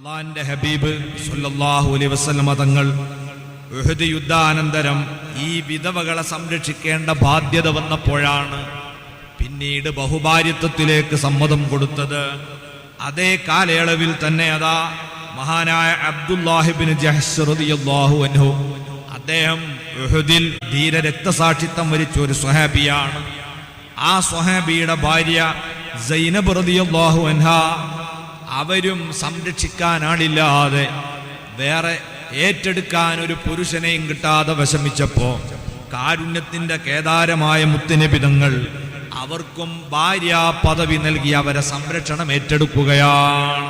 അള്ളാന്റെ ഹബീബ് സല്ലല്ലാഹു അലൈഹി വസല്ലമ തങ്ങൾ ഉഹദ് യുദ്ധാനന്തരം ഈ വിധവകളെ സംരക്ഷിക്കേണ്ട ബാധ്യത വന്നപ്പോഴാണ് പിന്നീട് ബഹുഭാര്യത്വത്തിലേക്ക് സമ്മതം കൊടുത്തത്. അതേ കാലയളവിൽ തന്നെ അതാ മഹാനായ അബ്ദുല്ലാഹി ഇബ്നു ജഹ്ശ് റളിയല്ലാഹു അൻഹു, അദ്ദേഹം ഉഹദിൽ ധീര രക്തസാക്ഷിത്വം വരിച്ച ഒരു സ്വഹാബിയാണ്. ആ സ്വഹാബിയുടെ ഭാര്യ സൈനബ് റളിയല്ലാഹു അൻഹാ, അവരും സംരക്ഷിക്കാൻ ആളില്ലാതെ വേറെ ഏറ്റെടുക്കാൻ ഒരു പുരുഷനെയും കിട്ടാതെ വിഷമിച്ചപ്പോ കാരുണ്യത്തിന്റെ കേദാരമായ മുത്തുനബി തങ്ങൾ അവർക്കും ഭാര്യാ പദവി നൽകി അവരെ സംരക്ഷണം ഏറ്റെടുക്കുകയാണ്.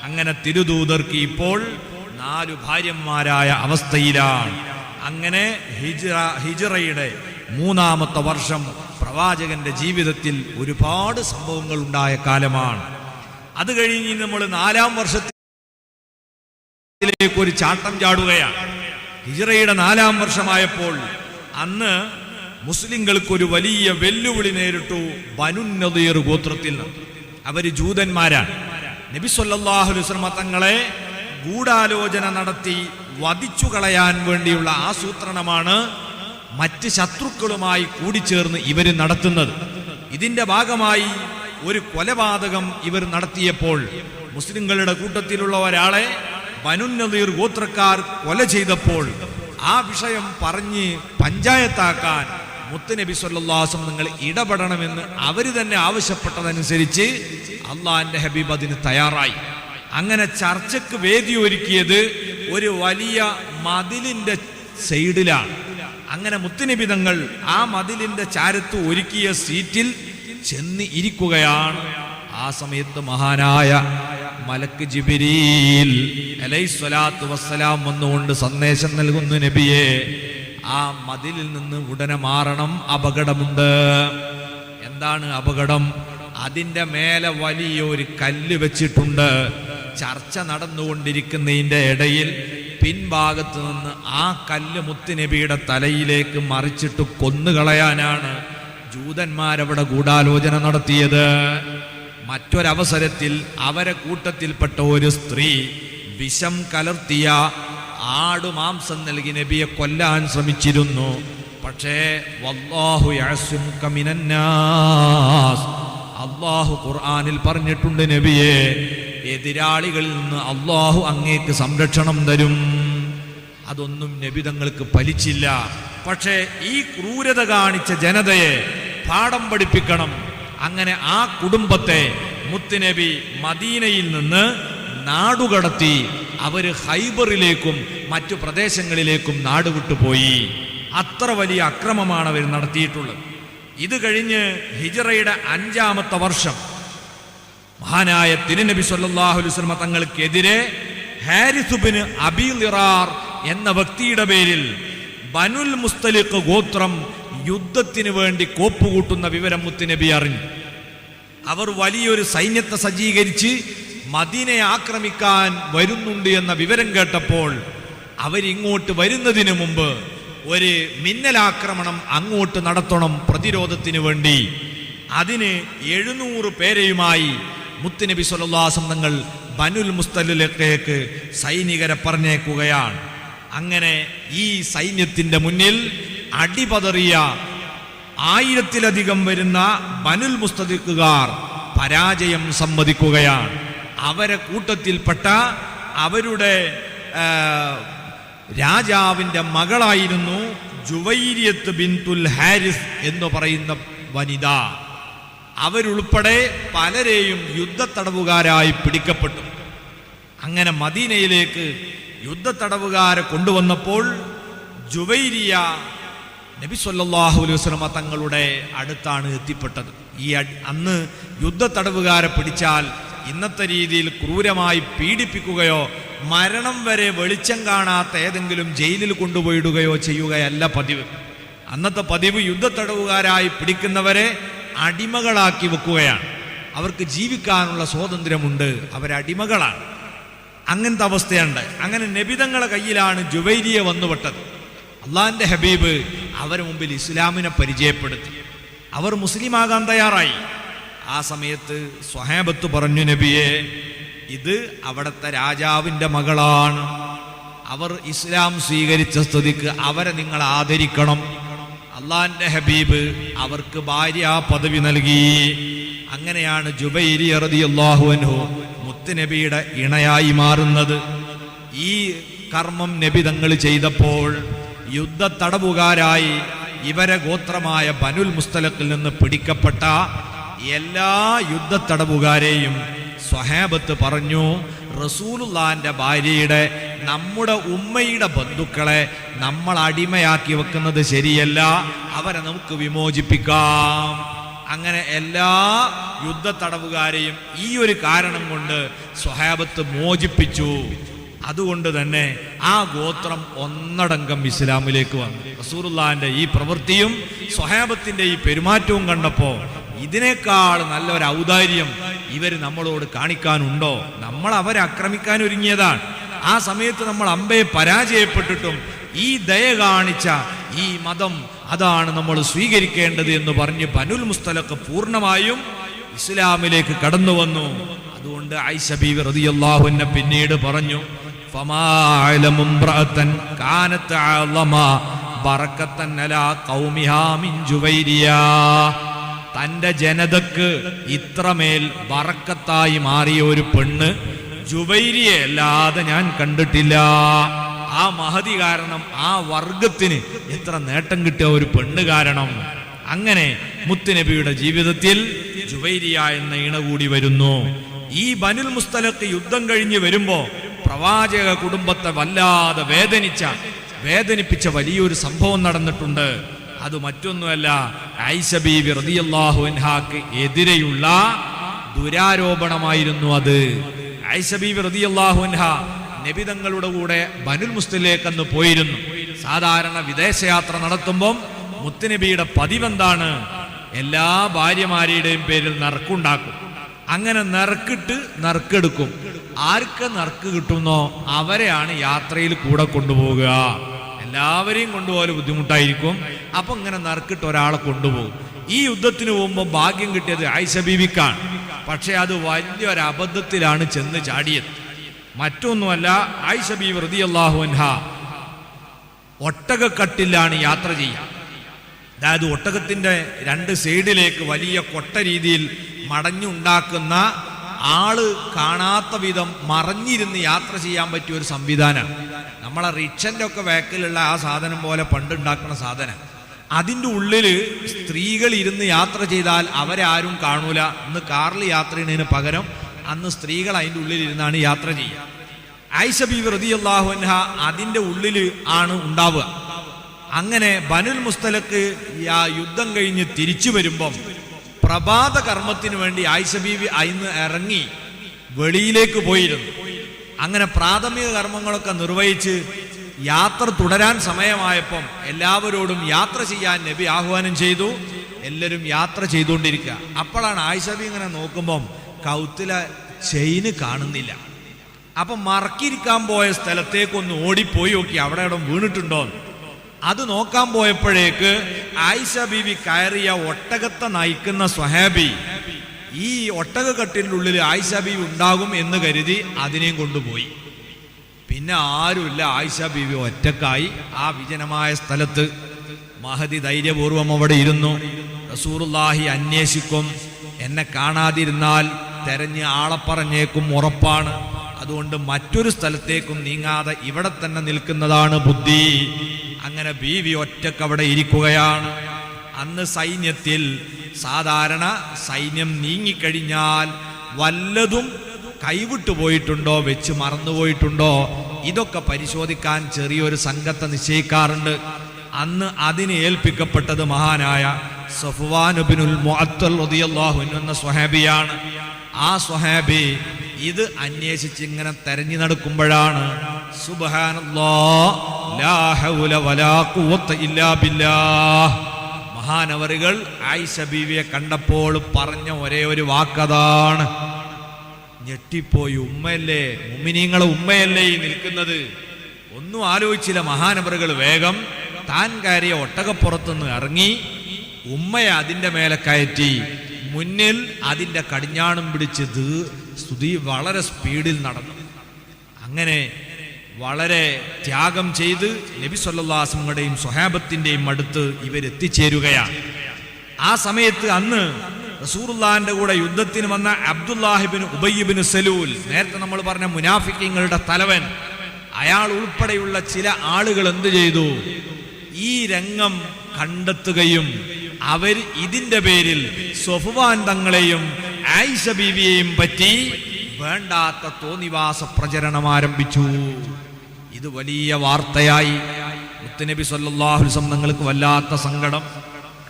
അങ്ങനെ തിരുദൂതർക്ക് ഇപ്പോൾ 4 ഭാര്യമാരായ അവസ്ഥയിലാണ്. അങ്ങനെ ഹിജ്റയുടെ 3-ാമത്തെ വർഷം പ്രവാചകന്റെ ജീവിതത്തിൽ ഒരുപാട് സംഭവങ്ങൾ ഉണ്ടായ കാലമാണ്. അത് കഴിഞ്ഞ് നമ്മൾ 4-ാം വർഷത്തിലേക്ക് ഒരു ചാട്ടം ചാടുകയാണ്. ഹിജ്റയുടെ 4-ാം വർഷമായപ്പോൾ അന്ന് മുസ്ലിങ്ങൾക്ക് ഒരു വലിയ വെല്ലുവിളി നേരിട്ടു. ബനു നദീർ ഗോത്രത്തിൽ അവര് ജൂതന്മാരാണ്. നബി സല്ലല്ലാഹു അലൈഹി വസല്ലം തങ്ങളെ ഗൂഢാലോചന നടത്തി വധിച്ചു കളയാൻ വേണ്ടിയുള്ള ആസൂത്രണമാണ് മറ്റ് ശത്രുക്കളുമായി കൂടിച്ചേർന്ന് ഇവർ നടത്തുന്നത്. ഇതിന്റെ ഭാഗമായി ഒരു കൊലപാതകം ഇവർ നടത്തിയപ്പോൾ മുസ്ലിങ്ങളുടെ കൂട്ടത്തിലുള്ള ഒരാളെ ബനു നദീർ ഗോത്രക്കാർ കൊല ചെയ്തപ്പോൾ ആ വിഷയം പറഞ്ഞ് പഞ്ചായത്താക്കാൻ മുത്തുനബി സല്ലല്ലാഹു അലൈഹി വസല്ലം നിങ്ങൾ ഇടപെടണമെന്ന് അവര് തന്നെ ആവശ്യപ്പെട്ടതനുസരിച്ച് അള്ളാഹിന്റെ ഹബീബ് അതിന് തയ്യാറായി. അങ്ങനെ ചർച്ചയ്ക്ക് വേദി ഒരുക്കിയത് ഒരു വലിയ മതിലിന്റെ സൈഡിലാണ്. അങ്ങനെ മുത്തുനബി തങ്ങൾ ആ മതിലിന്റെ ചാരത്ത് ഒരുക്കിയ സീറ്റിൽ ചെന്ന് ഇരിക്കുകയാണ്. ആ സമയത്ത് മഹാനായ മലക്ക് ജിബ്രീൽ അലൈഹിസ്സലാത്തു വസ്സലാം വന്നുകൊണ്ട് സന്ദേശം നൽകുന്നു, നബിയെ ആ മതിലിൽ നിന്ന് ഉടനെ മാറണം, അപകടമുണ്ട്. എന്താണ് അപകടം? അതിന്റെ മേലെ വലിയൊരു കല്ല് വെച്ചിട്ടുണ്ട്. ചർച്ച നടന്നുകൊണ്ടിരിക്കുന്നതിന്റെ ഇടയിൽ പിൻഭാഗത്ത് നിന്ന് ആ കല്ല് മുത്തുനബിയുടെ തലയിലേക്ക് മറിച്ചിട്ട് കൊന്നുകളയാനാണ് ജൂതന്മാരവിടെ ഗൂഢാലോചന നടത്തിയത്. മറ്റൊരവസരത്തിൽ അവരെ കൂട്ടത്തിൽപ്പെട്ട ഒരു സ്ത്രീ വിഷം കലർത്തിയ ആടുമാംസം നൽകി നബിയെ കൊല്ലാൻ ശ്രമിച്ചിരുന്നു. പക്ഷേ വല്ലാഹു യഅ്സുമുക മിനന്നാസ്, അല്ലാഹു ഖുർആനിൽ പറഞ്ഞിട്ടുണ്ട്, നബിയെ എതിരാളികളിൽ നിന്ന് അല്ലാഹു അങ്ങേക്ക് സംരക്ഷണം തരും. അതൊന്നും നബി തങ്ങൾക്ക് ഫലിച്ചില്ല. പക്ഷേ ഈ ക്രൂരത കാണിച്ച ജനതയെ പാഠം പഠിപ്പിക്കണം. അങ്ങനെ ആ കുടുംബത്തെ മുത്തുനബി മദീനയിൽ നിന്ന് നാടുകടത്തി അവര് ഖൈബറിലേക്കും മറ്റു പ്രദേശങ്ങളിലേക്കും നാടുവിട്ടുപോയി. അത്ര വലിയ അക്രമമാണ് അവർ നടത്തിയിട്ടുള്ളത്. ഇത് കഴിഞ്ഞ് ഹിജ്റയുടെ 5-ാമത്തെ വർഷം മഹാനായ തിരുനബി സല്ലല്ലാഹു അലൈഹി വസല്ലം തങ്ങൾക്കെതിരെ ഹാരിസ് ബിൻ അബീ ളിറാർ എന്ന വ്യക്തിയുടെ പേരിൽ ബനുൽ മുസ്തലിഖ് ഗോത്രം യുദ്ധത്തിന് വേണ്ടി കോപ്പുകൂട്ടുന്ന വിവരം മുത്തുനബി അറിഞ്ഞു. അവർ വലിയൊരു സൈന്യത്തെ സജ്ജീകരിച്ച് മദീനയെ ആക്രമിക്കാൻ വരുന്നുണ്ട് എന്ന വിവരം കേട്ടപ്പോൾ അവരിങ്ങോട്ട് വരുന്നതിന് മുമ്പ് ഒരു മിന്നലാക്രമണം അങ്ങോട്ട് നടത്തണം പ്രതിരോധത്തിന് വേണ്ടി. അതിന് 700 പേരെയുമായി മുത്തുനബി സ്വല്ലല്ലാഹു അലൈഹി വസല്ലം തങ്ങൾ ബനുൽ മുസ്തലിഖിലേക്ക് സൈനികരെ പറഞ്ഞേക്കുകയാണ്. അങ്ങനെ ഈ സൈന്യത്തിന്റെ മുന്നിൽ അടിപതറിയ 1000-ലധികം വരുന്ന ബനുൽ മുസ്തലിഖുകാർ പരാജയം സമ്മതിക്കുകയാണ്. അവരെ കൂട്ടത്തിൽപ്പെട്ട അവരുടെ രാജാവിന്റെ മകളായിരുന്നു ജുവൈരിയത്ത് ബിൻതുൽ ഹാരിസ് എന്ന് പറയുന്ന വനിത. അവരുൾപ്പെടെ പലരെയും യുദ്ധത്തടവുകാരായി പിടിക്കപ്പെട്ടു. അങ്ങനെ മദീനയിലേക്ക് യുദ്ധത്തടവുകാരെ കൊണ്ടുവന്നപ്പോൾ ജുവൈരിയ നബി സല്ലല്ലാഹു അലൈഹി വസല്ലം തങ്ങളുടെ അടുത്താണ് എത്തിപ്പെട്ടത്. അന്ന് യുദ്ധത്തടവുകാരെ പിടിച്ചാൽ ഇന്നത്തെ രീതിയിൽ ക്രൂരമായി പീഡിപ്പിക്കുകയോ മരണം വരെ വെളിച്ചം കാണാത്ത ഏതെങ്കിലും ജയിലിൽ കൊണ്ടുപോയിടുകയോ ചെയ്യുകയല്ല പതിവ്. അന്നത്തെ പതിവ് യുദ്ധത്തടവുകാരായി പിടിക്കുന്നവരെ അടിമകളാക്കി വെക്കുകയാണ്. അവർക്ക് ജീവിക്കാനുള്ള സ്വാതന്ത്ര്യമുണ്ട്, അവരടിമകളാണ്. അങ്ങനത്തെ അവസ്ഥയുണ്ട്. അങ്ങനെ നബിതങ്ങളുടെ കയ്യിലാണ് ജുവൈരിയ വന്നുപെട്ടത്. അള്ളാഹിന്റെ ഹബീബ് അവരെ മുമ്പിൽ ഇസ്ലാമിനെ പരിചയപ്പെടുത്തി. അവർ മുസ്ലിമാകാൻ തയ്യാറായി. ആ സമയത്ത് സ്വഹാബത്ത് പറഞ്ഞു, നബിയെ ഇത് അവിടുത്തെ രാജാവിന്റെ മകളാണ്, അവർ ഇസ്ലാം സ്വീകരിച്ച സ്ഥിതിക്ക് അവരെ നിങ്ങൾ ആദരിക്കണം. അള്ളാന്റെ ഹബീബ് അവർക്ക് ഭാര്യാ പദവി നൽകി. അങ്ങനെയാണ് ജുബൈരി റളിയല്ലാഹു അൻഹു മുത്തുനബിയുടെ ഇണയായി മാറുന്നത്. ഈ കർമ്മം നബി തങ്ങൾ ചെയ്തപ്പോൾ യുദ്ധ തടവുകാരായി ഇവരെ ഗോത്രമായ ബനുൽ മുസ്തലഖിൽ നിന്ന് പിടിക്കപ്പെട്ട എല്ലാ യുദ്ധ തടവുകാരെയും സ്വഹാബത്ത് പറഞ്ഞു, റസൂലുള്ളാന്റെ ഭാര്യയുടെ, നമ്മുടെ ഉമ്മയുടെ ബന്ധുക്കളെ നമ്മൾ അടിമയാക്കി വെക്കുന്നത് ശരിയല്ല, അവരെ നമുക്ക് വിമോചിപ്പിക്കാം. അങ്ങനെ എല്ലാ യുദ്ധ തടവുകാരെയും ഈ ഒരു കാരണം കൊണ്ട് സ്വഹാബത്ത് മോചിപ്പിച്ചു. അതുകൊണ്ട് തന്നെ ആ ഗോത്രം ഒന്നടങ്കം ഇസ്ലാമിലേക്ക് വന്നു. റസൂലുള്ളാന്റെ ഈ പ്രവൃത്തിയും സ്വഹാബത്തിന്റെ ഈ പെരുമാറ്റവും കണ്ടപ്പോ ഇതിനേക്കാൾ നല്ലൊരു ഔദാര്യം ഇവർ നമ്മളോട് കാണിക്കാനുണ്ടോ? നമ്മൾ അവരെ ആക്രമിക്കാൻ ഒരുങ്ങിയതാണ്. ആ സമയത്ത് നമ്മൾ അമ്പയെ പരാജയപ്പെട്ടിട്ടും ഈ ദയ കാണിച്ച ഈ മതം അതാണ് നമ്മൾ സ്വീകരിക്കേണ്ടത് എന്ന് പറഞ്ഞ് ബനുൽ മുസ്തലഖ് പൂർണ്ണമായും ഇസ്ലാമിലേക്ക് കടന്നു വന്നു. അതുകൊണ്ട് ആയിഷ ബീവി റളിയല്ലാഹു അൻഹ പിന്നീട് പറഞ്ഞു, ഫമാ അലമു ഇംറഅതൻ കാനത് അഅളമ ബറകതൻ അലാ ഖൗമിഹാ മിൻ ജുവൈരിയ. തന്റെ ജനതക്ക് ഇത്രമേൽ ബറക്കത്തായി മാറിയ ഒരു പെണ്ണ് ജുവൈരിയെ അല്ലാതെ ഞാൻ കണ്ടിട്ടില്ല. ആ മഹതി കാരണം, ആ വർഗത്തിന് എത്ര നേട്ടം കിട്ടിയ ഒരു പെണ്ണ് കാരണം. അങ്ങനെ മുത്തുനബിയുടെ ജീവിതത്തിൽ ജുവൈരിയ എന്ന ഇണ കൂടി വരുന്നു. ഈ ബനുൽ മുസ്തലഖ് യുദ്ധം കഴിഞ്ഞ് വരുമ്പോ പ്രവാചക കുടുംബത്തെ വല്ലാതെ വേദനിപ്പിച്ച വലിയൊരു സംഭവം നടന്നിട്ടുണ്ട്. അത് മറ്റൊന്നുമല്ല, ആയിഷ ബീവി റളിയല്ലാഹു അൻഹാക്ക് എതിരെയുള്ള ദുരാരോപണമായിരുന്നു അത്. ആയിഷ ബീവി റളിയല്ലാഹു അൻഹ നബി തങ്ങളുടെ കൂടെ ബനുൽ മുസ്തലിലേക്ക് അന്ന് പോയിരുന്നു. സാധാരണ വിദേശയാത്ര നടത്തുമ്പം മുത്തുനബിയുടെ പതിവെന്താണ്? എല്ലാ ഭാര്യമാരുടെയും പേരിൽ നറുക്കുണ്ടാക്കും. അങ്ങനെ നറുക്കെടുക്കും. ആർക്ക് നറുക്ക് കിട്ടുന്നോ അവരെയാണ് യാത്രയിൽ കൂടെ കൊണ്ടുപോവുക. എല്ലാവരെയും കൊണ്ടുപോകാൻ ബുദ്ധിമുട്ടായിരിക്കും. അപ്പൊ ഇങ്ങനെ നറുക്കിട്ട് ഒരാളെ കൊണ്ടുപോകും. ഈ യുദ്ധത്തിന് പോകുമ്പോൾ ഭാഗ്യം കിട്ടിയത് ആയിഷ ബീവിക്കാണ്. പക്ഷെ അത് വലിയൊരു അബദ്ധത്തിലാണ് ചെന്ന് ചാടിയത്. മറ്റൊന്നുമല്ല, ആയിഷ ബീവി റളിയല്ലാഹു അൻഹ ഒട്ടകക്കട്ടിലാണ് യാത്ര ചെയ്യുക. അതായത് ഒട്ടകത്തിന്റെ രണ്ട് സൈഡിലേക്ക് വലിയ കൊട്ട രീതിയിൽ മടഞ്ഞുണ്ടാക്കുന്ന, ആള് കാണാത്ത വിധം മറഞ്ഞിരുന്ന് യാത്ര ചെയ്യാൻ പറ്റിയ ഒരു സംവിധാനമാണ്. നമ്മളെ റിക്ഷന്റെ ഒക്കെ വേക്കിലുള്ള ആ സാധനം പോലെ പണ്ടുണ്ടാക്കുന്ന സാധനം. അതിൻ്റെ ഉള്ളിൽ സ്ത്രീകൾ ഇരുന്ന് യാത്ര ചെയ്താൽ അവരെ ആരും കാണൂല. ഇന്ന് കാറിൽ യാത്ര ചെയ്യുന്നതിന് പകരം അന്ന് സ്ത്രീകൾ അതിൻ്റെ ഉള്ളിൽ ഇരുന്നാണ് യാത്ര ചെയ്യുക. ആയിഷ ബീവി റളിയല്ലാഹു അൻഹ അതിൻ്റെ ഉള്ളിൽ ആണ് ഉണ്ടാവുക. അങ്ങനെ ബനുൽ മുസ്തലഖ് യുദ്ധം കഴിഞ്ഞ് തിരിച്ചു വരുമ്പം പ്രഭാത കർമ്മത്തിന് വേണ്ടി ആയിഷ ബീവി അയിന്ന് ഇറങ്ങി വെളിയിലേക്ക് പോയിരുന്നു. അങ്ങനെ പ്രാഥമിക കർമ്മങ്ങളൊക്കെ നിർവഹിച്ച് യാത്ര തുടരാൻ സമയമായപ്പം എല്ലാവരോടും യാത്ര ചെയ്യാൻ നബി ആഹ്വാനം ചെയ്തു. എല്ലാവരും യാത്ര ചെയ്തുകൊണ്ടിരിക്കുക. അപ്പോഴാണ് ആയിഷ ബീവി ഇങ്ങനെ നോക്കുമ്പം കൗത്തിലെ ചെയിന് കാണുന്നില്ല. അപ്പം മറക്കിരിക്കാൻ പോയ സ്ഥലത്തേക്കൊന്ന് ഓടിപ്പോയി നോക്കി അവിടെ ഇടം വീണിട്ടുണ്ടോ. അത് നോക്കാൻ പോയപ്പോഴേക്ക് ആയിഷ ബീവി കയറിയ ഒട്ടകത്തെ നയിക്കുന്ന സ്വഹാബി ഈ ഒട്ടകക്കട്ടിൻ്റെ ഉള്ളിൽ ആയിഷ ബീവി ഉണ്ടാകും എന്ന് കരുതി അതിനെയും കൊണ്ടുപോയി. പിന്നെ ആരുമില്ല, ആയിഷ ബീവി ഒറ്റക്കായി ആ വിജനമായ സ്ഥലത്ത്. മഹദി ധൈര്യപൂർവം അവിടെ ഇരുന്നു. റസൂലുള്ളാഹി അന്വേഷിക്കും, എന്നെ കാണാതിരുന്നാൽ തെരഞ്ഞ് ആളെ പറഞ്ഞേക്കും, ഉറപ്പാണ്. അതുകൊണ്ട് മറ്റൊരു സ്ഥലത്തേക്കും നീങ്ങാതെ ഇവിടെ തന്നെ നിൽക്കുന്നതാണ് ബുദ്ധി. അങ്ങനെ ബീവി ഒറ്റക്ക് അവിടെ ഇരിക്കുകയാണ്. അന്ന് സൈന്യത്തിൽ സാധാരണ സൈന്യം നീങ്ങിക്കഴിഞ്ഞാൽ വല്ലതും കൈവിട്ടു പോയിട്ടുണ്ടോ, വെച്ച് മറന്നുപോയിട്ടുണ്ടോ, ഇതൊക്കെ പരിശോധിക്കാൻ ചെറിയൊരു സംഘത്തെ നിശ്ചയിക്കാറുണ്ട്. അന്ന് അതിന് ഏൽപ്പിക്കപ്പെട്ടത് മഹാനായ സഫ്വാൻ ഇബ്നുൽ മുഅത്തൽ റളിയല്ലാഹു അൻഹു എന്ന സ്വഹാബിയാണ്. ആ സ്വഹാബി ഇത് അന്വേഷിച്ച് ഇങ്ങനെ തെരഞ്ഞു നടക്കുമ്പോഴാണ് സുബ്ഹാനല്ലാഹ് ലാ ഹൗല വലാ ഖുവത ഇല്ലാ ബില്ലാഹ്, മഹാനവറുകൾ ആയിഷ ബീവിയെ കണ്ടപ്പോൾ പറഞ്ഞ ഒരേ ഒരു വാക്കതാണ്. ഞെട്ടിപ്പോയി. ഉമ്മയല്ലേ, മുഅ്മിനീങ്ങളെ ഉമ്മയല്ലേ ഈ നിൽക്കുന്നത്. ഒന്നും ആലോചിച്ചില്ല. മഹാനവറുകൾ വേഗം താൻ കയറിയ ഒട്ടകപ്പുറത്തുനിന്ന് ഇറങ്ങി ഉമ്മയെ അതിൻ്റെ മേലെ കയറ്റി മുന്നിൽ അതിൻ്റെ കടിഞ്ഞാണും പിടിച്ച് സ്തുതി വളരെ സ്പീഡിൽ നടന്നു. അങ്ങനെ വളരെ ത്യാഗം ചെയ്ത് നബി സല്ലല്ലാഹു അലൈഹി വസല്ലമയുടെയും സ്വഹാബത്തിന്റെയും അടുത്ത് ഇവരെത്തിച്ചേരുകയാണ്. ആ സമയത്ത് അന്ന് റസൂലുള്ളാഹിന്റെ കൂടെ യുദ്ധത്തിന് വന്ന അബ്ദുല്ലാഹിബ്നു ഉബയ്യ് സലൂൽ, നേരത്തെ നമ്മൾ പറഞ്ഞ മുനാഫിക്കീങ്ങളുടെ തലവൻ, അയാൾ ഉൾപ്പെടെയുള്ള ചില ആളുകൾ എന്ത് ചെയ്തു? ഈ രംഗം കണ്ടെത്തുകയും അവർ ഇതിന്റെ പേരിൽ സ്വഫ്വാൻ തങ്ങളെയും ആയിഷ ബീവിയെയും പറ്റി വേണ്ടാത്ത തോന്നിവാസ പ്രചരണം ആരംഭിച്ചു. ഇത് വലിയ വാർത്തയായി. മുത്തുനബി സല്ലല്ലാഹു അലൈഹി വസല്ലം തങ്ങൾക്ക് വല്ലാത്ത സങ്കടം.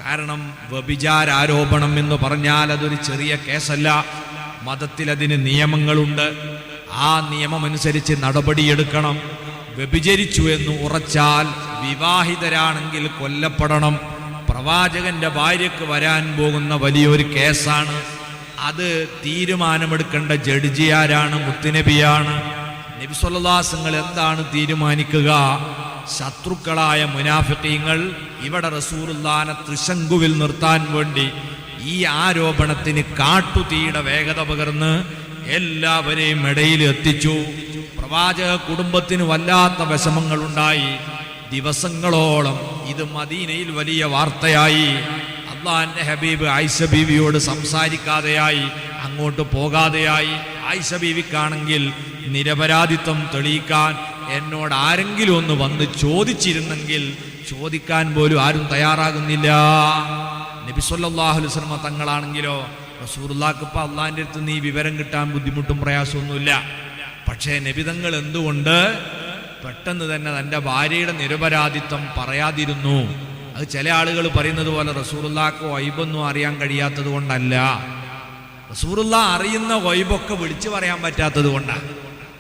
കാരണം വ്യഭിചാരോപണം എന്ന് പറഞ്ഞാൽ അതൊരു ചെറിയ കേസല്ല. മതത്തിൽ അതിന് നിയമങ്ങളുണ്ട്. ആ നിയമമനുസരിച്ച് നടപടിയെടുക്കണം. വ്യഭിചരിച്ചു എന്ന് ഉറച്ചാൽ വിവാഹിതരാണെങ്കിൽ കൊല്ലപ്പെടണം. പ്രവാചകന്റെ ഭാര്യയ്ക്ക് വരാൻ പോകുന്ന വലിയൊരു കേസാണ്. അത് തീരുമാനമെടുക്കേണ്ട ജഡ്ജി ആരാണ്? മുത്തുനബിയാണ്. നബി സല്ലല്ലാഹു അലൈഹി വസല്ലം എന്താണ് തീരുമാനിക്കുക? ശത്രുക്കളായ മുനാഫിഖീങ്ങൾ ഇവിടെ റസൂലുള്ളാഹിനെ ത്രിശങ്കുവിൽ നിർത്താൻ വേണ്ടി ഈ ആരോപണത്തിന് കാട്ടുതീയുടെ വേഗത പകർന്ന് എല്ലാവരെയും ഇടയിൽ എത്തിച്ചു. പ്രവാചക കുടുംബത്തിന് വല്ലാത്ത വിഷമങ്ങളുണ്ടായി. ദിവസങ്ങളോളം ഇത് മദീനയിൽ വലിയ വാർത്തയായി. അള്ളാഹിന്റെ ഹബീബ് ആയിഷ ബീവിയോട് സംസാരിക്കാതെയായി, അങ്ങോട്ട് പോകാതെയായി. ആയിഷ ബീവിക്കാണെങ്കിൽ നിരപരാധിത്വം തെളിയിക്കാൻ എന്നോട് ആരെങ്കിലും ഒന്ന് വന്ന് ചോദിച്ചിരുന്നെങ്കിൽ ചോദിക്കാൻ പോലും ആരും തയ്യാറാകുന്നില്ല. നബി സല്ലല്ലാഹു അലൈഹി വസല്ലം തങ്ങളാണെങ്കിലോ റസൂലുള്ളാഹിക്ക് ഇപ്പം അള്ളാഹിൻ്റെ അടുത്ത് നീ വിവരം കിട്ടാൻ ബുദ്ധിമുട്ടും പ്രയാസമൊന്നുമില്ല. പക്ഷേ നബി തങ്ങൾ എന്തുകൊണ്ട് പെട്ടെന്ന് തന്നെ തൻ്റെ ഭാര്യയുടെ നിരപരാധിത്വം പറയാതിരുന്നു? അത് ചില ആളുകൾ പറയുന്നത് പോലെ റസൂലുള്ളാഹിക്ക് വൈബൊന്നും അറിയാൻ കഴിയാത്തത് കൊണ്ടല്ല. റസൂലുള്ളാഹി അറിയുന്ന വൈബൊക്കെ വിളിച്ചു പറയാൻ പറ്റാത്തത് കൊണ്ടാണ്.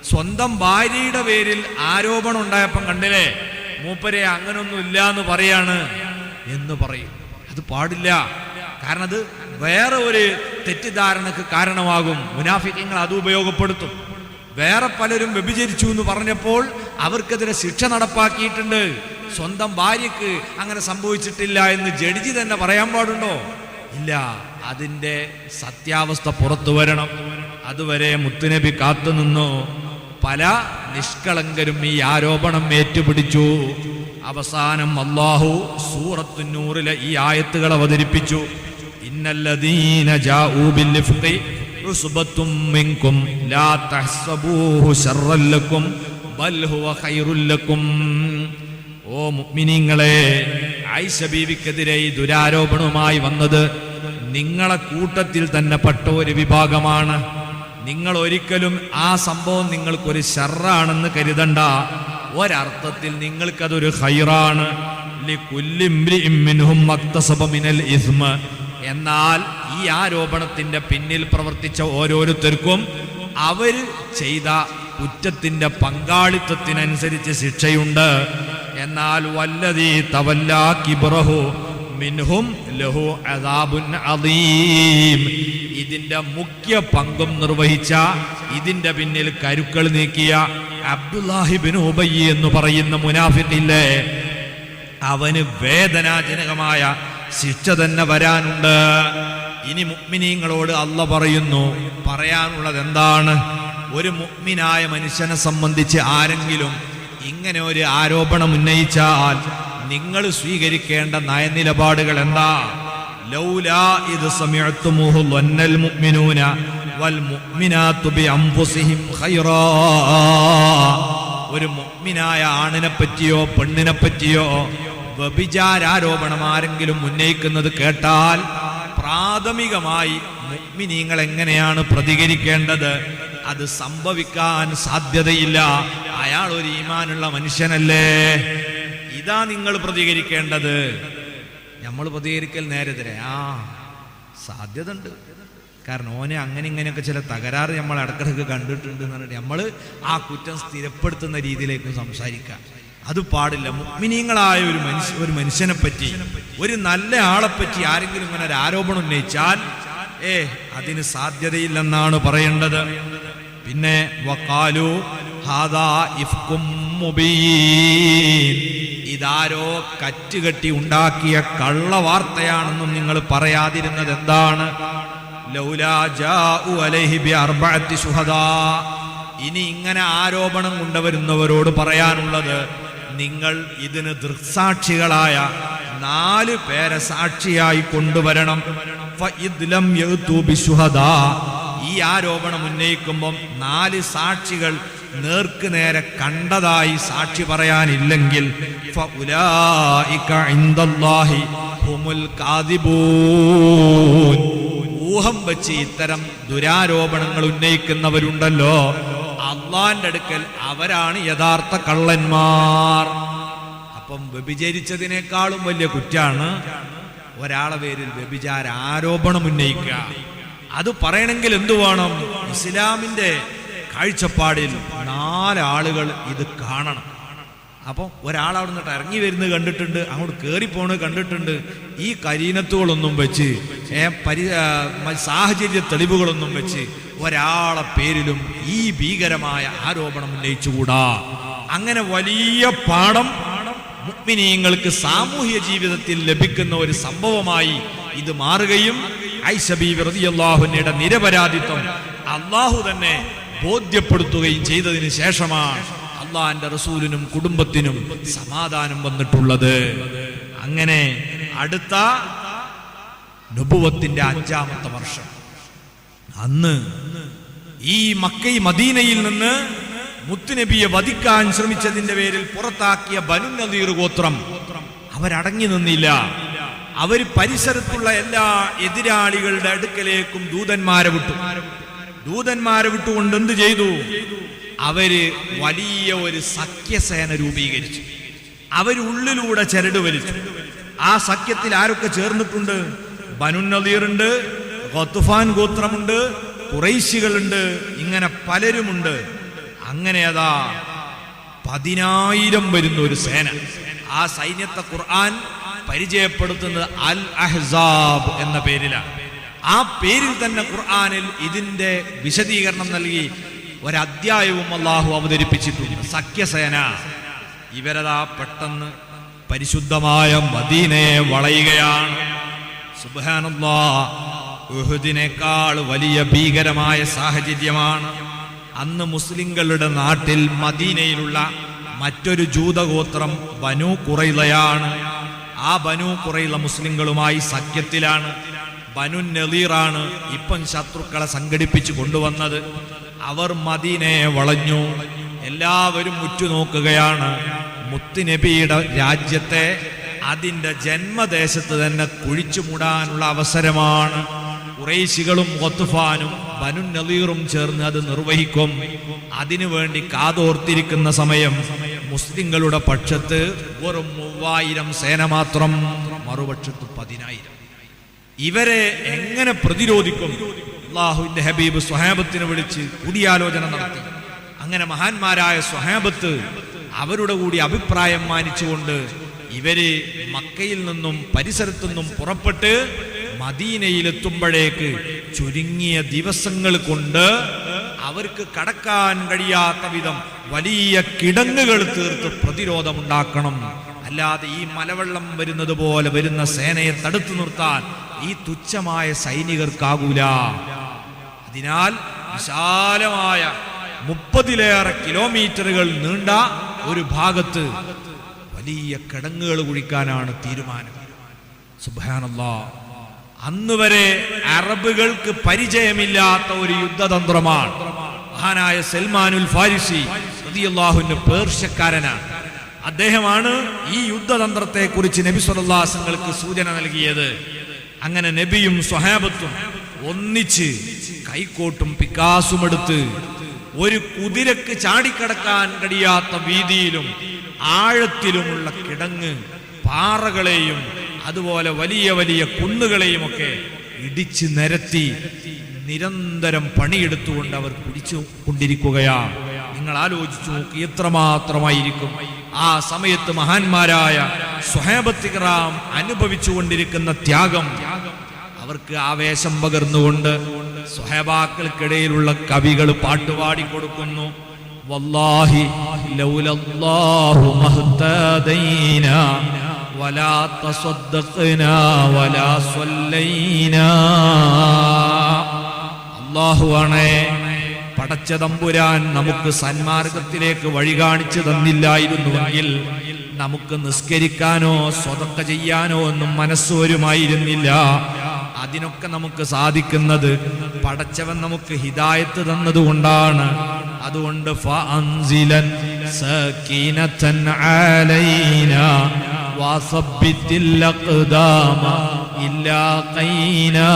സ്വന്തം ഭാര്യയുടെ പേരിൽ ആരോപണം ഉണ്ടായപ്പം കണ്ടില്ലേ, മൂപ്പരെ അങ്ങനൊന്നും ഇല്ല എന്ന് പറയാണ് എന്ന് പറയും. അത് പാടില്ല. കാരണം അത് വേറെ ഒരു തെറ്റിദ്ധാരണക്ക് കാരണമാകും. മുനാഫിക്കീങ്ങൾ അത് ഉപയോഗപ്പെടുത്തും. വേറെ പലരും വ്യഭിചരിച്ചു എന്ന് പറഞ്ഞപ്പോൾ അവർക്കെതിരെ ശിക്ഷ നടപ്പാക്കിയിട്ടുണ്ട്. സ്വന്തം ഭാര്യക്ക് അങ്ങനെ സംഭവിച്ചിട്ടില്ല എന്ന് ജഡ്ജി തന്നെ പറയാൻ പാടുണ്ടോ? ഇല്ല. അതിൻ്റെ സത്യാവസ്ഥ പുറത്തു വരണം. അതുവരെ മുത്തുനബി കാത്തുനിന്നു. പല നിഷ്കളങ്കരും ഈ ആരോപണം ഏറ്റുപിടിച്ചു. അവസാനം അല്ലാഹു സൂറത്തു നൂറിലെ ഈ ആയത്തുകൾ അവതരിപ്പിച്ചു. ഇന്നല്ലദീന ജാഊ ബിൽ ഇഫ്ഖി ഉസ്ബത്തും മിൻകും ലാ തഹ്സബൂഹു ശർറൻ ലക്കും ബൽ ഹുവ ഖൈറുൽ ലക്കും. ഓ മുഅ്മിനീങ്ങളെ, ആയിഷ ബീവിക്കെതിരെ ഈ ദുരാരോപണവുമായി വന്നത് നിങ്ങളെ കൂട്ടത്തിൽ തന്നെ പെട്ട ഒരു വിഭാഗമാണ്. നിങ്ങൾ ഒരിക്കലും ആ സംഭവം നിങ്ങൾക്കൊരു ശർറാണെന്ന് കരുതണ്ട. ഒരർത്ഥത്തിൽ നിങ്ങൾക്കതൊരു ഖൈറാണ്. ലികുല്ലി ഇംറിഇൻ മിൻഹും മക്തസബ മിനൽ ഇസ്മ. എന്നാൽ ഈ ആരോപണത്തിന്റെ പിന്നിൽ പ്രവർത്തിച്ച ഓരോരുത്തർക്കും അവർ ചെയ്ത കുറ്റത്തിന്റെ പങ്കാളിത്തത്തിനനുസരിച്ച് ശിക്ഷയുണ്ട്. എന്നാൽ വല്ലദീ തവല്ലാ കിബ്റഹു മിൻഹും ലഹു അദാബുൻ അദീം. ഇതിന്റെ മുഖ്യ പങ്കും നിർവഹിച്ച, ഇതിന്റെ പിന്നിൽ കരുക്കൾ നീക്കിയ അബ്ദുല്ലാഹിബ്നു ഉബയ്യ് എന്ന് പറയുന്ന മുനാഫിഖില്ലേ, അവന് വേദനാജനകമായ ശിക്ഷ തന്നെ വരാനുണ്ട്. ഇനി മുഅ്മിനീങ്ങളോട് അല്ലാഹ് പറയുന്നു, പറയാനുള്ളത് എന്താണ്? ഒരു മുഅ്മിനായ മനുഷ്യനെ സംബന്ധിച്ച് ആരെങ്കിലും ഇങ്ങനെ ഒരു ആരോപണം ഉന്നയിച്ചാൽ നിങ്ങൾ സ്വീകരിക്കേണ്ട നയനിലപാടുകൾ എന്താ? ലൗലാ ഇദ് സമിഅ്തുമൂഹു വന്നൽ മുഅ്മിനൂന വൽ മുഅ്മിനാതു ബിഅൻഫുസിഹിം ഖൈറാ. ഒരു മുഅ്മിനായ ആണിനെ പറ്റിയോ പെണ്ണിനെ പറ്റിയോ വ്യഭിചാരോപണം ആരെങ്കിലും ഉന്നയിക്കുന്നത് കേട്ടാൽ പ്രാഥമികമായി മുഅ്മിനീങ്ങൾ എങ്ങനെയാണ് പ്രതികരിക്കേണ്ടത്? അത് സംഭവിക്കാൻ സാധ്യതയില്ല. അയാൾ ഒരു ഈമാനുള്ള മനുഷ്യനല്ലേ. ഇതാ നിങ്ങൾ പ്രതികരിക്കേണ്ടത്. നമ്മൾ പ്രതികരിക്കൽ നേരെതിരെ സാധ്യത ഉണ്ട്. കാരണം ഓനെ അങ്ങനെ ഇങ്ങനെയൊക്കെ ചില തകരാറ് നമ്മൾ ഇടക്കിടക്ക് കണ്ടിട്ടുണ്ട് എന്ന് പറഞ്ഞിട്ട് നമ്മൾ ആ കുറ്റം സ്ഥിരപ്പെടുത്തുന്ന രീതിയിലേക്ക് സംസാരിക്കാം. അത് പാടില്ല. മുഅ്മിനീങ്ങളായ ഒരു മനുഷ്യനെ പറ്റി, ഒരു നല്ല ആളെപ്പറ്റി ആരെങ്കിലും ഇങ്ങനെ ഒരു ആരോപണം ഉന്നയിച്ചാൽ അതിന് സാധ്യതയില്ലെന്നാണ് പറയേണ്ടത്. പിന്നെ വഖാലു ഹാദാ ഇഫ്കും മുബീൻ. ഇതാരോ കറ്റുകെട്ടി ഉണ്ടാക്കിയ കള്ളവാർത്തയാണെന്നും നിങ്ങൾ പറയാതിരുന്നത് എന്താണ്? ലൗലാ ജാഉ അലൈഹി ബിഅർബഅത്തി ശുഹദാ. ഇനി ഇങ്ങനെ ആരോപണം കൊണ്ടുവരുന്നവരോട് പറയാനുള്ളത്, നിങ്ങൾ ഇതിന് ദൃക്സാക്ഷികളായ 4 പേരെ സാക്ഷിയായി കൊണ്ടുവരണം. ഫഇദ് ലം യഅതു ബിശുഹദാ. ഈ ആരോപണം ഉന്നയിക്കുമ്പം 4 സാക്ഷികൾ നേർക്ക് നേരെ കണ്ടതായി സാക്ഷി പറയാനില്ലെങ്കിൽ ഫഉലൈക ഇൻദല്ലാഹി ഹുമുൽ കാദിബൂൻ. ഊഹം വെച്ച് ഇത്തരം ദുരാരോപണങ്ങൾ ഉന്നയിക്കുന്നവരുണ്ടല്ലോ, അള്ളാന്റെ അടുക്കൽ അവരാണ് യഥാർത്ഥ കള്ളന്മാർ. അപ്പം വ്യഭിചരിച്ചതിനേക്കാളും വലിയ കുറ്റാണ് ഒരാളെ പേരിൽ വ്യഭിചാര ആരോപണം ഉന്നയിക്കുക. അത് പറയണമെങ്കിൽ എന്തു വേണം? ഇസ്ലാമിന്റെ കാഴ്ചപ്പാടിൽ 4 ആളുകൾ ഇത് കാണണം. അപ്പം ഒരാൾ അവിടെ നിന്നിട്ട് ഇറങ്ങി വരുന്നത് കണ്ടിട്ടുണ്ട്, അങ്ങോട്ട് കയറിപ്പോണത് കണ്ടിട്ടുണ്ട്. ഈ കരീനത്തുകളൊന്നും വെച്ച് സാഹചര്യ തെളിവുകളൊന്നും വെച്ച് ഒരാളെ പേരിലും ഈ ഭീകരമായ ആരോപണം ഉന്നയിച്ചുകൂടാ. അങ്ങനെ വലിയ പാഠം മുഅ്മിനീങ്ങൾക്ക് സാമൂഹ്യ ജീവിതത്തിൽ ലഭിക്കുന്ന ഒരു സംഭവമായി ഇത് മാറുകയും ആയിഷ ബീവി റളിയല്ലാഹു അൻഹയുടെ നിരപരാധിത്വം അള്ളാഹു തന്നെ ബോധ്യപ്പെടുത്തുകയും ചെയ്തതിന് ശേഷമാണ് അള്ളാഹിന്റെ റസൂലിനും കുടുംബത്തിനും സമാധാനം വന്നിട്ടുള്ളത്. അങ്ങനെ അടുത്ത നുബുവത്തിന്റെ 5-ാമത്തെ വർഷം, അന്ന് ഈ മദീനയിൽ നിന്ന് മുത്തുനബിയെ വധിക്കാൻ ശ്രമിച്ചതിന്റെ പേരിൽ പുറത്താക്കിയ ബനു നദീർ ഗോത്രം അവരടങ്ങി നിന്നില്ല. അവർ പരിസരത്തുള്ള എല്ലാ എതിരാളികളുടെ അടുക്കലേക്കും ദൂതന്മാരെ വിട്ടുകൊണ്ട് എന്ത് ചെയ്തു? അവര് വലിയ ഒരു സഖ്യസേന രൂപീകരിച്ചു. അവരുള്ളിലൂടെ ചരട് വലിച്ചു. ആ സഖ്യത്തിൽ ആരൊക്കെ ചേർന്നിട്ടുണ്ട്? ബനു നദീറുണ്ട്, ഗത്ഫാൻ ഗോത്രമുണ്ട്, ഖുറൈശികളുണ്ട്, ഇങ്ങനെ പലരുമുണ്ട്. അങ്ങനെ അതാ 10,000 വരുന്ന ഒരു സേന. ആ സൈന്യത്തെ ഖുർആൻ പരിചയപ്പെടുത്തുന്നത് അൽ അഹ്സാബ് എന്ന പേരിലാണ്. ആ പേരിൽ തന്നെ ഖുർആനിൽ ഇതിന്റെ വിശദീകരണം നൽകി ഒരധ്യായവും അള്ളാഹു അവതരിപ്പിച്ചിട്ടുണ്ട്. സഖ്യസേന ഇവരതാ പെട്ടെന്ന് പരിശുദ്ധമായ മദീനയെ വളയുകയാണ്. സുബ്ഹാനല്ലാഹ്, ഉഹുദിനേക്കാൾ വലിയ ഭീകരമായ സാഹചര്യമാണ്. അന്ന് മുസ്ലിങ്ങളുടെ നാട്ടിൽ മദീനയിലുള്ള മറ്റൊരു ജൂതഗോത്രം ബനു ഖുറൈളയാണ്. ആ ബനു ഖുറൈള മുസ്ലിങ്ങളുമായി സഖ്യത്തിലാണ്. ബനു നളീറാണ് ഇപ്പം ശത്രുക്കളെ സംഘടിപ്പിച്ചു കൊണ്ടുവന്നത്. അവർ മദീനയെ വളഞ്ഞു. എല്ലാവരും ഉറ്റുനോക്കുകയാണ്. മുത്തുനബിയുടെ രാജ്യത്തെ അതിൻ്റെ ജന്മദേശത്ത് തന്നെ കുഴിച്ചു മൂടാനുള്ള അവസരമാണ്. ഖുറൈശികളും ഗത്ഫാനും ബനു നളീറും ചേർന്ന് അത് നിർവഹിക്കും. അതിനുവേണ്ടി കാതോർത്തിരിക്കുന്ന സമയം മുസ്ലിങ്ങളുടെ പക്ഷത്ത് വെറും 3000 സേന മാത്രം, മറുപക്ഷത്ത് 10,000. ഇവരെ എങ്ങനെ പ്രതിരോധിക്കും? അല്ലാഹുവിന്റെ ഹബീബ് സ്വഹാബത്തിനെ വിളിച്ച് കൂടിയാലോചന നടത്തി. അങ്ങനെ മഹാന്മാരായ സ്വഹാബത്ത് അവരുടെ കൂടി അഭിപ്രായം മാനിച്ചുകൊണ്ട് ഇവര് മക്കയിൽ നിന്നും പരിസരത്തുനിന്നും പുറപ്പെട്ട് മദീനയിലെത്തുമ്പോഴേക്ക് ചുരുങ്ങിയ ദിവസങ്ങൾ കൊണ്ട് അവർക്ക് കടക്കാൻ കഴിയാത്ത വിധം വലിയ കിടങ്ങുകൾ തീർത്ത് പ്രതിരോധമുണ്ടാക്കണം. അല്ലാതെ ഈ മലവെള്ളം വരുന്നത് പോലെ വരുന്ന സേനയെ തടുത്തു നിർത്താൻ ഈ തുച്ഛമായ സൈനികർക്കാകൂല. അതിനാൽ വിശാലമായ 30-ലേറെ കിലോമീറ്ററുകൾ നീണ്ട ഒരു ഭാഗത്ത് വലിയ കിടങ്ങുകൾ കുഴിക്കാനാണ് തീരുമാനം. സുബ്ഹാനല്ലാഹ്, അന്ന് വരെ അറബുകൾക്ക് പരിചയമില്ലാത്ത ഒരു യുദ്ധതന്ത്രമാണ്. മഹാനായ സൽമാനുൽ ഫാരിസി റളിയല്ലാഹു അൻഹു പേർഷ്യക്കാരനാണ്. അദ്ദേഹമാണ് ഈ യുദ്ധതന്ത്രത്തെ കുറിച്ച് നബി സല്ലല്ലാഹു അലൈഹി വസല്ലമക്ക് സൂചന നൽകിയത്. അങ്ങനെ നബിയും സ്വഹാബത്തും ഒന്നിച്ച് കൈക്കോട്ടും പിക്കാസും എടുത്ത് ഒരു കുതിരക്ക് ചാടിക്കടക്കാൻ കഴിയാത്ത വീതിയിലും ആഴത്തിലുമുള്ള കിടങ്ങ് പാറകളെയും അതുപോലെ വലിയ വലിയ കുന്നുകളെയും ഒക്കെ ഇടിച്ച് നിരത്തി നിരന്തരം പണിയെടുത്തുകൊണ്ട് അവർ പിടിച്ചു കൊണ്ടിരിക്കുകയാണ്. നിങ്ങൾ ആലോചിച്ചു നോക്കി എത്രമാത്രമായിരിക്കും ആ സമയത്ത് മഹാന്മാരായ സ്വഹാബത്ത് കിറാം അനുഭവിച്ചു കൊണ്ടിരിക്കുന്ന ത്യാഗം. അവർക്ക് ആവേശം പകർന്നുകൊണ്ട് സ്വഹാബാക്കൾക്കിടയിലുള്ള കവികൾ പാട്ടുപാടി കൊടുക്കുന്നു. വല്ലാഹി ലൗലല്ലാഹു മഹ്തദൈനാ വലാ തസദ്ദഖ്നാ വലാ സ്വല്ലൈനാ. അല്ലാഹുവാണേ, പടച്ച തമ്പുരാൻ നമുക്ക് സന്മാർഗത്തിലേക്ക് വഴി കാണിച്ചു തന്നില്ലായിരുന്നുവെങ്കിൽ നമുക്ക് നിസ്കരിക്കാനോ സ്വതക്ക ചെയ്യാനോ ഒന്നും മനസ്സ് വരുമായിരുന്നില്ല. അതിനൊക്കെ നമുക്ക് സാധിക്കുന്നത് പടച്ചവൻ നമുക്ക് ഹിദായത്ത് തന്നതുകൊണ്ടാണ്. അതുകൊണ്ട് ഫഅൻസിലൻ സകീനതൻ അലൈനാ വസബ്ബിതിൽ അഖ്ദാമ ഇല്ലാ ഖൈനാ.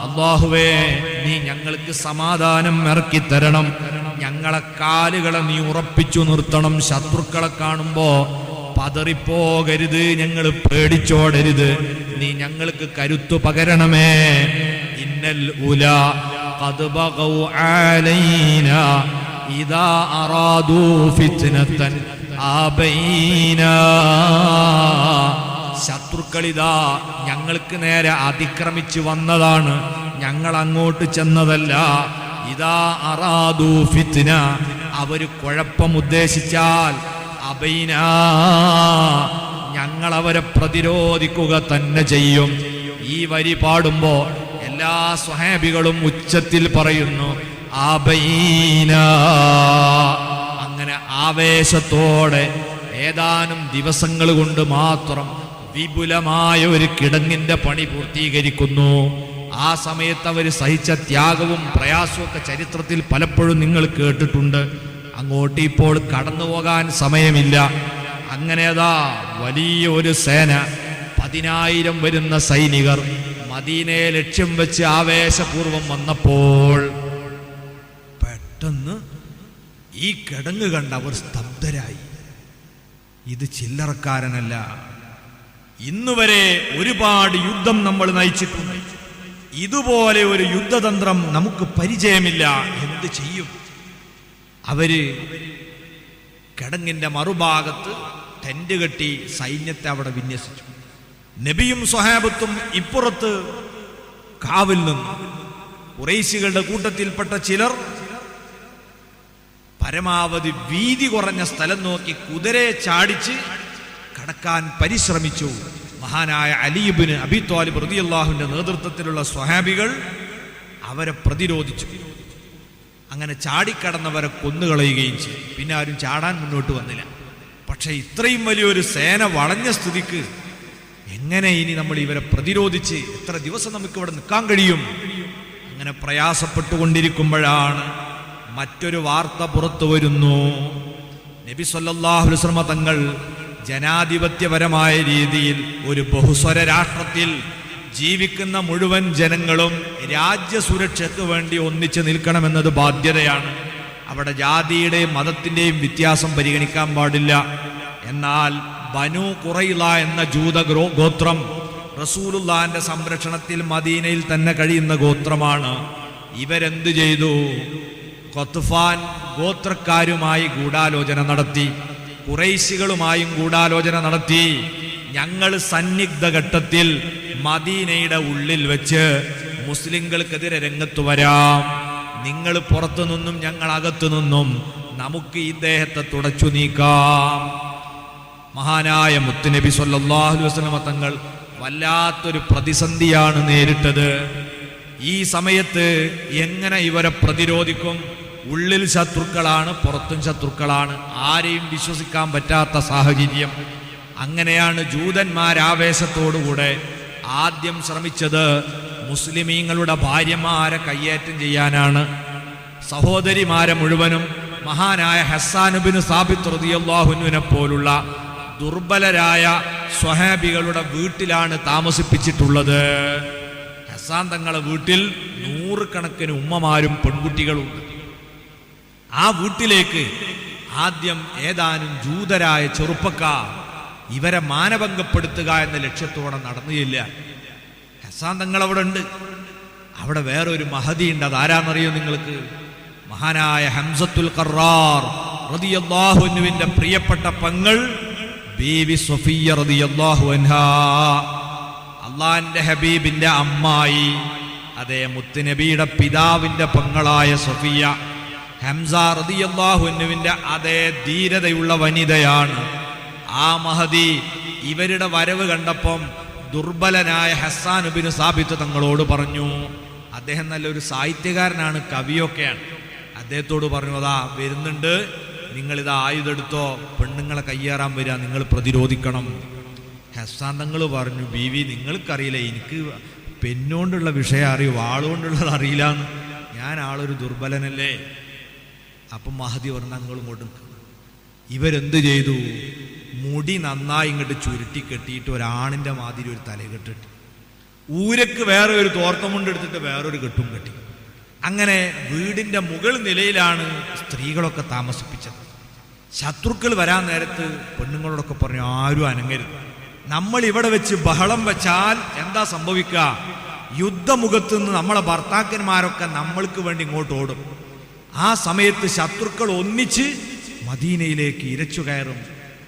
അല്ലാഹുവേ, നീ ഞങ്ങൾക്ക് സമാധാനം ഇറക്കി തരണം. ഞങ്ങളെ കാലുകളെ നീ ഉറപ്പിച്ചു നിർത്തണം. ശത്രുക്കളെ കാണുമ്പോ പതറിപ്പോകരുത്, ഞങ്ങൾ പേടിച്ചോടരുത്. നീ ഞങ്ങൾക്ക് കരുത്തു പകരണമേ. ഇന്നൽ ഉലാ ഖദ് ബഗൗ അലൈനാ ഇദാ അറാദൂ ഫിത്നതൻ ആബൈനാ. ശത്രുക്കളിതാ ഞങ്ങൾക്ക് നേരെ അതിക്രമിച്ചു വന്നതാണ്, ഞങ്ങൾ അങ്ങോട്ട് ചെന്നതല്ല. ഇദാ അറാദൂ ഫിത്ന, അവര് കുഴപ്പം ഉദ്ദേശിച്ചാൽ അബൈനാ, ഞങ്ങൾ അവരെ പ്രതിരോധിക്കുക തന്നെ ചെയ്യും. ഈ വരി പാടുമ്പോ എല്ലാ സ്വഹാബികളും ഉച്ചത്തിൽ പറയുന്നു അബൈനാ. അങ്ങനെ ആവേശത്തോടെ ഏതാനും ദിവസങ്ങൾ കൊണ്ട് മാത്രം വിപുലമായ ഒരു കിടങ്ങിന്റെ പണി പൂർത്തീകരിക്കുന്നു. ആ സമയത്ത് അവർ സഹിച്ച ത്യാഗവും പ്രയാസവും ഒക്കെ ചരിത്രത്തിൽ പലപ്പോഴും നിങ്ങൾ കേട്ടിട്ടുണ്ട്. അങ്ങോട്ട് ഇപ്പോൾ കടന്നു പോകാൻ സമയമില്ല. അങ്ങനെതാ വലിയ ഒരു സേന, 10,000 വരുന്ന സൈനികർ മദീനയെ ലക്ഷ്യം വെച്ച് ആവേശപൂർവം വന്നപ്പോൾ പെട്ടെന്ന് ഈ കിടങ്ങ് കണ്ട് അവർ സ്തബ്ധരായി. ഇത് ചില്ലറക്കാരനല്ല. ഇന്നുവരെ ഒരുപാട് യുദ്ധം നമ്മൾ നയിച്ചിട്ടുണ്ട്. ഇതുപോലെ ഒരു യുദ്ധതന്ത്രം നമുക്ക് പരിചയമില്ല. എന്ത് ചെയ്യും? അവര് കിടങ്ങിന്റെ മറുഭാഗത്ത് ടെന്റ് കെട്ടി സൈന്യത്തെ അവിടെ വിന്യസിച്ചു. നബിയും സ്വഹാബത്തും ഇപ്പുറത്ത് കാവിൽ നിന്നു. ഖുറൈശികളുടെ കൂട്ടത്തിൽപ്പെട്ട ചിലർ പരമാവധി വീതി കുറഞ്ഞ സ്ഥലം നോക്കി കുതിരയെ ചാടിച്ച് കടക്കാൻ പരിശ്രമിച്ചു. മഹാനായ അലി ഇബ്നു അബീ ത്വാലിബ് റളിയല്ലാഹുവിന്റെ നേതൃത്വത്തിലുള്ള സ്വഹാബികൾ അവരെ പ്രതിരോധിച്ചു. അങ്ങനെ ചാടിക്കടന്നവരെ കൊന്നുകളയുകയും ചെയ്തു. പിന്നെ ആരും ചാടാൻ മുന്നോട്ട് വന്നില്ല. പക്ഷെ ഇത്രയും വലിയൊരു സേന വളഞ്ഞ സ്ഥിതിക്ക് എങ്ങനെ ഇനി നമ്മൾ ഇവരെ പ്രതിരോധിച്ച് എത്ര ദിവസം നമുക്ക് ഇവിടെ നിൽക്കാൻ കഴിയും? അങ്ങനെ പ്രയാസപ്പെട്ടുകൊണ്ടിരിക്കുമ്പോഴാണ് മറ്റൊരു വാർത്ത പുറത്തു വരുന്നു. നബി സല്ലല്ലാഹു അലൈഹി വസല്ലം തങ്ങൾ ജനാധിപത്യപരമായ രീതിയിൽ ഒരു ബഹുസ്വര രാഷ്ട്രത്തിൽ ജീവിക്കുന്ന മുഴുവൻ ജനങ്ങളും രാജ്യസുരക്ഷയ്ക്ക് വേണ്ടി ഒന്നിച്ചു നിൽക്കണമെന്നത് ബാധ്യതയാണ്. അവിടെ ജാതിയുടെയും മതത്തിന്റെയും വ്യത്യാസം പരിഗണിക്കാൻ പാടില്ല. എന്നാൽ ബനു ഖുറൈള എന്ന ജൂത ഗോത്രം റസൂലുള്ളാഹിന്റെ സംരക്ഷണത്തിൽ മദീനയിൽ തന്നെ കഴിയുന്ന ഗോത്രമാണ്. ഇവരെന്തു ചെയ്തു? ഖത്ഫാൻ ഗോത്രക്കാരുമായി ഗൂഢാലോചന നടത്തി, ഖുറൈശികളുമായും ഗൂഢാലോചന നടത്തി. ഞങ്ങൾ സന്നിഗ്ധ ഘട്ടത്തിൽ മദീനയുടെ ഉള്ളിൽ വെച്ച് മുസ്ലിങ്ങൾക്കെതിരെ രംഗത്ത് വരാം. നിങ്ങൾ പുറത്തു നിന്നും ഞങ്ങൾ അകത്തു നിന്നും നമുക്ക് ഇദ്ദേഹത്തെ തുടച്ചു നീക്കാം. മഹാനായ മുത്തുനബി സല്ലല്ലാഹു അലൈഹി വസല്ലം തങ്ങൾ വല്ലാത്തൊരു പ്രതിസന്ധിയാണ് നേരിട്ടത്. ഈ സമയത്ത് എങ്ങനെ ഇവരെ പ്രതിരോധിക്കും? ഉള്ളിൽ ശത്രുക്കളാണ്, പുറത്തും ശത്രുക്കളാണ്. ആരെയും വിശ്വസിക്കാൻ പറ്റാത്ത സാഹചര്യം. അങ്ങനെയാണ് ജൂതന്മാരാവേശത്തോടുകൂടെ ആദ്യം ശ്രമിച്ചത് മുസ്ലിമീങ്ങളുടെ ഭാര്യമാരെ കയ്യേറ്റം ചെയ്യാനാണ്. സഹോദരിമാരെ മുഴുവനും മഹാനായ ഹസ്സാൻ ഇബ്നു സാബിത്ത് റളിയല്ലാഹു അൻഹുവിനെ പോലുള്ള ദുർബലരായ സ്വഹാബികളുടെ വീട്ടിലാണ് താമസിപ്പിച്ചിട്ടുള്ളത്. ഹസ്സാൻ തങ്ങളുടെ വീട്ടിൽ 100 കണക്കിന് ഉമ്മമാരും പെൺകുട്ടികളുണ്ട്. ആ വീട്ടിലേക്ക് ആദ്യം ഏതാനും ജൂതരായ ചെറുപ്പക്കാർ ഇവരെ മാനഭംഗപ്പെടുത്തുക എന്ന ലക്ഷ്യത്തോടെ നടന്നില്ല. ഹസ്സാൻ തങ്ങൾ അവിടെ ഉണ്ട്. അവിടെ വേറൊരു മഹദി ഉണ്ട്. അതാരാന്നറിയോ നിങ്ങൾക്ക്? മഹാനായ ഹംസത്തുൽ ഖറാർ റളിയല്ലാഹു അൻഹുവിന്റെ പ്രിയപ്പെട്ട പെങ്ങൾ ബീവി സഫിയ്യ റളിയല്ലാഹു അൻഹാ, അള്ളാന്റെ ഹബീബിന്റെ അമ്മായി. അതേ മുത്തുനബിയുടെ പിതാവിന്റെ പെങ്ങളായ സഫിയ്യ ഹംസ റളിയല്ലാഹു അൻഹുവിന്റെ അതേ ധീരതയുള്ള വനിതയാണ്. ആ മഹദി ഇവരുടെ വരവ് കണ്ടപ്പം ദുർബലനായ ഹസ്സാൻ ഇബ്നു സാബിത്ത് തങ്ങളോട് പറഞ്ഞു, അദ്ദേഹം നല്ലൊരു സാഹിത്യകാരനാണ്, കവിയൊക്കെയാണ്. അദ്ദേഹത്തോട് പറഞ്ഞു, അതാ വരുന്നുണ്ട്, നിങ്ങളിതാ ആയുധം എടുത്തോ, പെണ്ണുങ്ങളെ കയ്യേറാൻ വരിക, നിങ്ങൾ പ്രതിരോധിക്കണം. ഹസ്സാൻ തങ്ങൾ പറഞ്ഞു, ബീവി നിങ്ങൾക്കറിയില്ല, എനിക്ക് പെണ്ണുകൊണ്ടുള്ള വിഷയം അറിയും, വാളുകൊണ്ടുള്ളത് അറിയില്ല, ഞാൻ ആളൊരു ദുർബലനല്ലേ. അപ്പം മഹദി പറഞ്ഞു, നിങ്ങൾ ഇങ്ങോട്ട്. ഇവരെന്ത് ചെയ്തു? മുടി നന്നായി ഇങ്ങോട്ട് ചുരുട്ടി കെട്ടിയിട്ട് ഒരാണിൻ്റെ മാതിരി ഒരു തലകെട്ടിട്ട്, ഊരക്ക് വേറെ ഒരു തോർത്തമുണ്ട് എടുത്തിട്ട് വേറൊരു കെട്ടും കെട്ടി. അങ്ങനെ വീടിൻ്റെ മുകൾ നിലയിലാണ് സ്ത്രീകളൊക്കെ താമസിപ്പിച്ചത്. ശത്രുക്കൾ വരാൻ നേരത്ത് പെണ്ണുങ്ങളോടൊക്കെ പറഞ്ഞു, ആരും അനങ്ങരുത്, നമ്മൾ ഇവിടെ വെച്ച് ബഹളം വെച്ചാൽ എന്താ സംഭവിക്കുക? യുദ്ധമുഖത്ത് നിന്ന് നമ്മളെ ഭർത്താക്കന്മാരൊക്കെ നമ്മൾക്ക് വേണ്ടി ഇങ്ങോട്ട് ഓടും. ആ സമയത്ത് ശത്രുക്കൾ ഒന്നിച്ച് മദീനയിലേക്ക് ഇരച്ചു കയറും.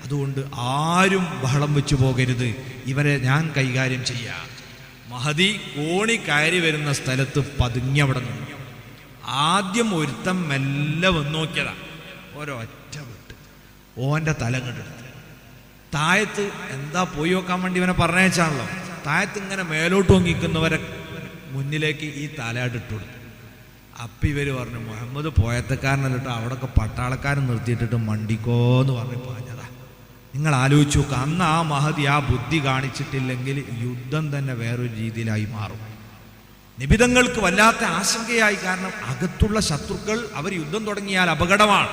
അതുകൊണ്ട് ആരും ബഹളം വെച്ചു പോകരുത്, ഇവരെ ഞാൻ കൈകാര്യം ചെയ്യാം. മഹദി കോണി കയറി വരുന്ന സ്ഥലത്ത് പതുങ്ങിയവിടെ നിന്നു. ആദ്യം ഒരുത്തം മെല്ലെ വന്ന് നോക്കിയതാ, ഒരൊറ്റ വിട്ട് ഓൻ്റെ തല കണ്ടെടുത്ത് താഴത്ത്. എന്താ പോയി നോക്കാൻ വേണ്ടി ഇവനെ പറഞ്ഞയച്ചാണല്ലോ. താഴത്ത് ഇങ്ങനെ മേലോട്ട് നോക്കിക്കുന്നവരെ മുന്നിലേക്ക് ഈ തലയാട്ടിട്ട് കൊടുത്തു. അപ്പം ഇവർ പറഞ്ഞു, മുഹമ്മദ് പോയത്തക്കാരനല്ലിട്ടോ, അവിടെയൊക്കെ പട്ടാളക്കാരൻ നിർത്തിയിട്ടിട്ട് മണ്ടിക്കോന്ന് പറഞ്ഞ് പറഞ്ഞതാ. നിങ്ങൾ ആലോചിച്ച് നോക്കുക, അന്ന് ആ മഹദി ആ ബുദ്ധി കാണിച്ചിട്ടില്ലെങ്കിൽ യുദ്ധം തന്നെ വേറൊരു രീതിയിലായി മാറും. നിബിതങ്ങൾക്ക് വല്ലാത്ത ആശങ്കയായി. കാരണം അകത്തുള്ള ശത്രുക്കൾ അവർ യുദ്ധം തുടങ്ങിയാൽ അപകടമാണ്.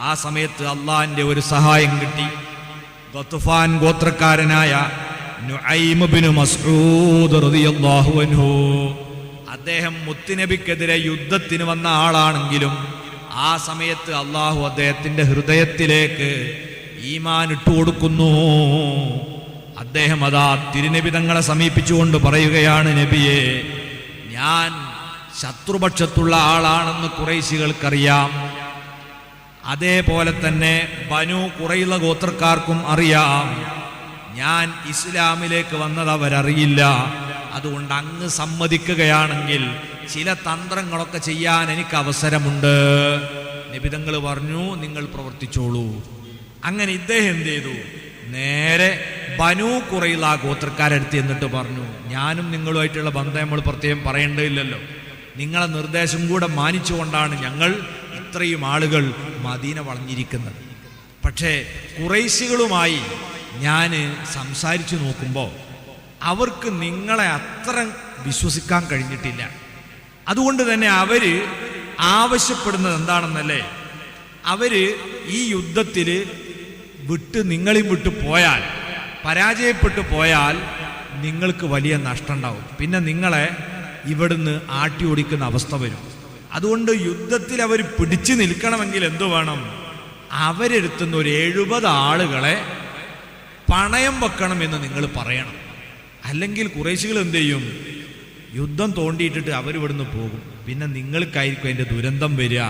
ആ സമയത്ത് അള്ളാഹിന്റെ ഒരു സഹായം കിട്ടി. ഗത്ഫാൻ ഗോത്രക്കാരനായ നുഐം ഇബ്നു മസ്ഊദ് റളിയല്ലാഹു അൻഹു, അദ്ദേഹം മുത്തുനബിക്കെതിരെ യുദ്ധത്തിന് വന്ന ആളാണെങ്കിലും ആ സമയത്ത് അള്ളാഹു അദ്ദേഹത്തിന്റെ ഹൃദയത്തിലേക്ക് ഈമാൻ ഇട്ടുകൊടുക്കുന്നു. അദ്ദേഹം അതാ തിരുനബി തങ്ങളെ സമീപിച്ചുകൊണ്ട് പറയുകയാണ്, നബിയെ, ഞാൻ ശത്രുപക്ഷത്തുള്ള ആളാണെന്ന് ഖുറൈശികൾക്കറിയാം, അതേപോലെ തന്നെ ബനു ഖുറൈള ഗോത്രക്കാർക്കും അറിയാം. ഞാൻ ഇസ്ലാമിലേക്ക് വന്നത് അവരറിയില്ല. അതുകൊണ്ട് അങ്ങ് സമ്മതിക്കുകയാണെങ്കിൽ ചില തന്ത്രങ്ങളൊക്കെ ചെയ്യാൻ എനിക്ക് അവസരമുണ്ട്. നബിതങ്ങൾ പറഞ്ഞു, നിങ്ങൾ പ്രവർത്തിച്ചോളൂ. അങ്ങനെ ഇദ്ദേഹം എന്ത് ചെയ്തു? നേരെ ബനു ഖുറൈള ഗോത്രക്കാരെടുത്ത് എന്നിട്ട് പറഞ്ഞു, ഞാനും നിങ്ങളുമായിട്ടുള്ള ബന്ധം നമ്മൾ പ്രത്യേകം പറയേണ്ടതില്ലല്ലോ, നിങ്ങളെ നിർദ്ദേശം കൂടെ മാനിച്ചുകൊണ്ടാണ് ഞങ്ങൾ ഇത്രയും ആളുകൾ മദീന വളഞ്ഞിരിക്കുന്നത്. പക്ഷേ ഖുറൈശികളുമായി ഞാൻ സംസാരിച്ചു നോക്കുമ്പോൾ അവർക്ക് നിങ്ങളെ അത്ര വിശ്വസിക്കാൻ കഴിഞ്ഞിട്ടില്ല. അതുകൊണ്ട് തന്നെ അവര് ആവശ്യപ്പെടുന്നത് എന്താണെന്നല്ലേ, അവര് ഈ യുദ്ധത്തിൽ നിങ്ങളെയും വിട്ടു പോയാൽ, പരാജയപ്പെട്ടു പോയാൽ നിങ്ങൾക്ക് വലിയ നഷ്ടം ഉണ്ടാവും. പിന്നെ നിങ്ങളെ ഇവിടുന്ന് ആട്ടി ഓടിക്കുന്ന അവസ്ഥ വരും. അതുകൊണ്ട് യുദ്ധത്തിൽ അവർ പിടിച്ചു നിൽക്കണമെങ്കിൽ എന്തു വേണം? അവരെടുത്തുന്ന ഒരു 70 ആളുകളെ പണയം വെക്കണമെന്ന് നിങ്ങൾ പറയണം. അല്ലെങ്കിൽ ഖുറൈശികൾ എന്ത് ചെയ്യും? യുദ്ധം തോണ്ടിയിട്ടിട്ട് അവരിവിടുന്ന് പോകും. പിന്നെ നിങ്ങൾക്കായിരിക്കും അതിൻ്റെ ദുരന്തം വരിക.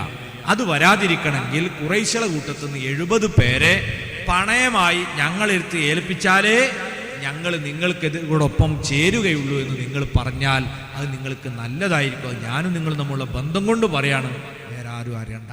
അത് വരാതിരിക്കണമെങ്കിൽ ഖുറൈശികളുടെ കൂട്ടത്തിൽ നിന്ന് 70 പേരെ പണയമായി ഞങ്ങളെടുത്ത് ഏൽപ്പിച്ചാലേ ഞങ്ങൾ നിങ്ങൾക്കെതിരോടൊപ്പം ചേരുകയുള്ളൂ എന്ന് നിങ്ങൾ പറഞ്ഞാൽ അത് നിങ്ങൾക്ക് നല്ലതായിരിക്കും. ഞാനും നിങ്ങൾ തമ്മിലുള്ള ബന്ധം കൊണ്ട് പറയാണ്, വേറെ ആരും അറിയണ്ട.